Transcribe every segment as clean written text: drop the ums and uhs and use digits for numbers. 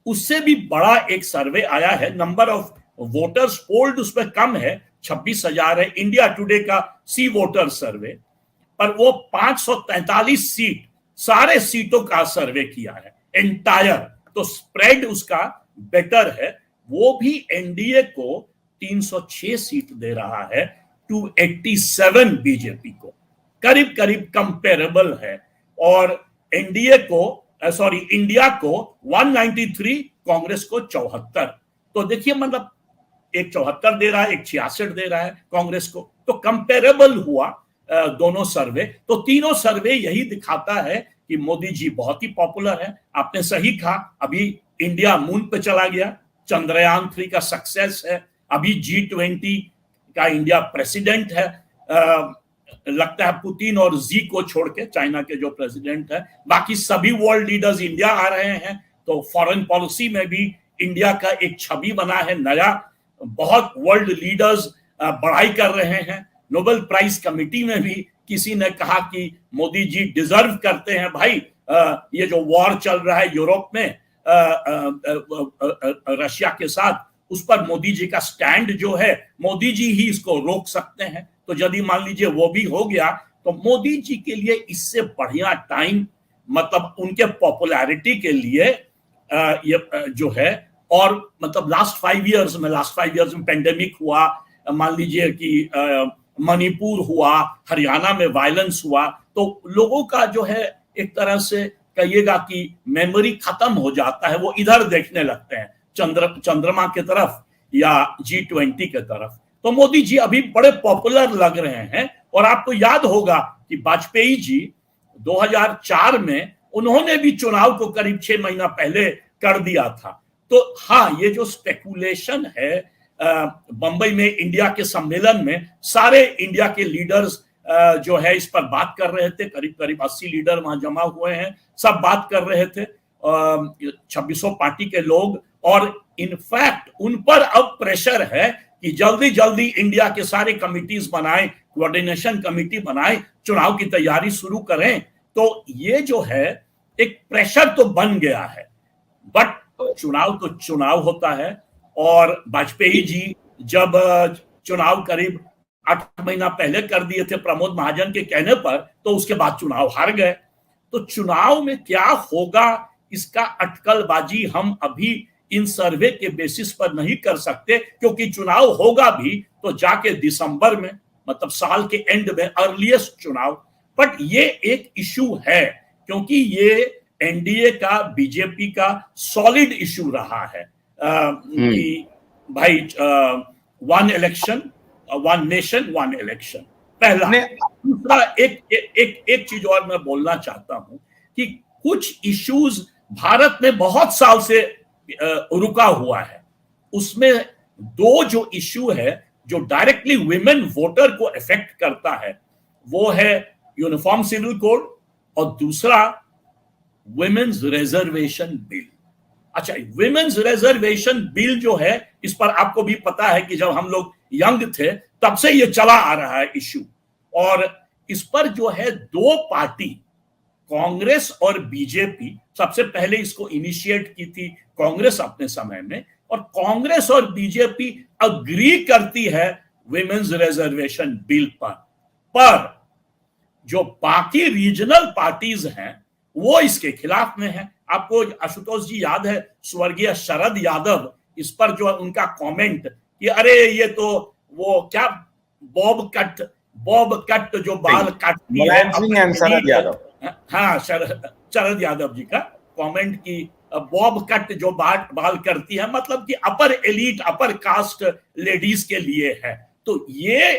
उससे भी बड़ा एक सर्वे आया है, नंबर ऑफ वोटर्स पोल्ड उसमें कम है, 26,000 है, इंडिया टुडे का सी वोटर सर्वे, पर वो 543 सीट, सारे सीटों का सर्वे किया है एंटायर, तो स्प्रेड उसका बेटर है। वो भी एनडीए को 306 सीट दे रहा है, 287 बीजेपी को, करीब करीब कंपेरेबल है। और एनडीए को इंडिया को 193, कांग्रेस को 74। तो देखिए मतलब एक 74 दे रहा है, एक 66 दे रहा है कांग्रेस को, तो कंपेरेबल हुआ दोनों सर्वे। तो तीनों सर्वे यही दिखाता है कि मोदी जी बहुत ही पॉपुलर है। आपने सही कहा, अभी इंडिया मून पे चला गया, चंद्रयान 3 का सक्सेस है, अभी G20 का इंडिया प्रेसिडेंट है। लगता है पुतिन और जी को छोड़ के, चाइना के जो प्रेसिडेंट है, बाकी सभी वर्ल्ड लीडर्स इंडिया आ रहे हैं। तो फॉरेन पॉलिसी में भी इंडिया का एक छवि बना है नया, बहुत वर्ल्ड लीडर्स बड़ाई कर रहे हैं। नोबेल प्राइज कमेटी में भी किसी ने कहा कि मोदी जी डिजर्व करते हैं भाई, ये जो वॉर चल रहा है यूरोप में रशिया के साथ, उस पर मोदी जी का स्टैंड जो है, मोदी जी ही इसको रोक सकते हैं। तो यदि मान लीजिए वो भी हो गया तो मोदी जी के लिए इससे बढ़िया टाइम, मतलब उनके पॉपुलैरिटी के लिए ये जो है, और मतलब लास्ट 5 इयर्स में पेंडेमिक हुआ, मान लीजिए कि मणिपुर हुआ, हरियाणा में वायलेंस हुआ, तो लोगों का जो है एक तरह से कहिएगा कि मेमोरी खत्म हो जाता है, वो इधर देखने लगते हैं चंद्रमा की तरफ या G20 की तरफ। तो मोदी जी अभी बड़े पॉपुलर लग रहे हैं। और आपको याद होगा कि वाजपेयी जी 2004 में उन्होंने भी चुनाव को करीब 6 महीना पहले कर दिया था। तो हाँ, ये जो स्पेकुलेशन है, बंबई में इंडिया के सम्मेलन में सारे इंडिया के लीडर्स जो है इस पर बात कर रहे थे, करीब करीब 80 लीडर वहां जमा हुए हैं, सब बात कर रहे थे, 2600 पार्टी के लोग। और इनफैक्ट उन पर अब प्रेशर है कि जल्दी जल्दी इंडिया के सारे कमिटीज बनाएं, कोऑर्डिनेशन कमिटी बनाएं, चुनाव की तैयारी शुरू करें। तो ये जो है एक प्रेशर तो बन गया है, बट चुनाव तो चुनाव होता है। और वाजपेयी जी जब चुनाव करीब 8 महीना पहले कर दिए थे प्रमोद महाजन के कहने पर, तो उसके बाद चुनाव हार गए। तो चुनाव में क्या होगा इसका अटकलबाजी हम अभी इन सर्वे के बेसिस पर नहीं कर सकते, क्योंकि चुनाव होगा भी तो जाके दिसंबर में, मतलब साल के एंड में, अर्लीस्ट चुनाव। बट ये एक इशू है, क्योंकि ये एनडीए का, बीजेपी का सॉलिड इशू रहा है कि भाई 1 इलेक्शन 1 नेशन 1 इलेक्शन, पहला। दूसरा एक चीज और मैं बोलना चाहता हूं कि कुछ इश्यूज भारत में बहुत साल से रुका हुआ है, उसमें 2 जो इशू है जो डायरेक्टली विमेन वोटर को इफेक्ट करता है, वो है यूनिफॉर्म सिविल कोड और दूसरा विमेन्स रिजर्वेशन बिल। अच्छा, विमेन्स रिजर्वेशन बिल जो है, इस पर आपको भी पता है कि जब हम लोग यंग थे तब से ये चला आ रहा है इशू। और इस पर जो है 2 पार्टी, कांग्रेस और बीजेपी, सबसे पहले इसको इनिशिएट की थी कांग्रेस अपने समय में, और कांग्रेस और बीजेपी अग्री करती है विमेन्स रिजर्वेशन बिल पर जो बाकी रीजनल पार्टीज हैं वो इसके खिलाफ में है। आपको आशुतोष जी याद है, स्वर्गीय शरद यादव, इस पर जो उनका कमेंट कि अरे ये तो वो क्या बॉब कट जो बाल काटती है, शरद यादव, हाँ शरद यादव जी का कमेंट की बॉब कट जो बाल करती है, मतलब कि अपर एलीट, अपर कास्ट लेडीज के लिए है। तो ये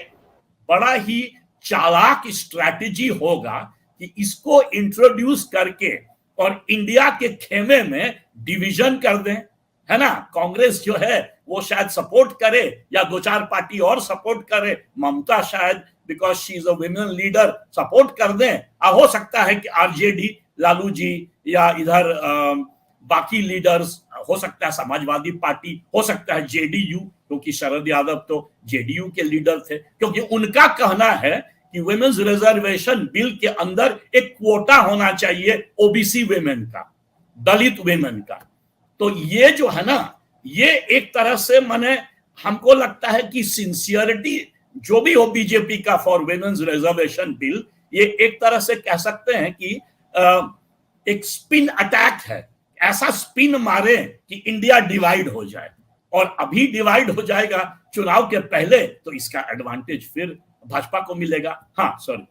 बड़ा ही चालाक स्ट्रैटेजी होगा कि इसको इंट्रोड्यूस करके और इंडिया के खेमे में डिवीजन कर दें, है ना। कांग्रेस जो है वो शायद सपोर्ट करे या 2-4 पार्टी और सपोर्ट करे, ममता शायद because she is a women leader support कर दें। हो सकता है कि आरजेडी, लालू जी, या इधर बाकी लीडर्स, हो सकता है समाजवादी पार्टी, हो सकता है जेडीयू, क्योंकि शरद यादव तो जेडीयू के लीडर थे, क्योंकि उनका कहना है कि वुमेन्स रिजर्वेशन बिल के अंदर एक क्वोटा होना चाहिए ओबीसी वुमेन का, दलित वुमेन का। तो ये जो है ना, ये एक तरह से माने हमको लगता है कि सिंसियरिटी जो भी हो बीजेपी का फॉर वुमेन्स रिजर्वेशन बिल, ये एक तरह से कह सकते हैं कि एक स्पिन अटैक है, ऐसा स्पिन मारे कि इंडिया डिवाइड हो जाए, और अभी डिवाइड हो जाएगा चुनाव के पहले, तो इसका एडवांटेज फिर भाजपा को मिलेगा। हाँ सॉरी।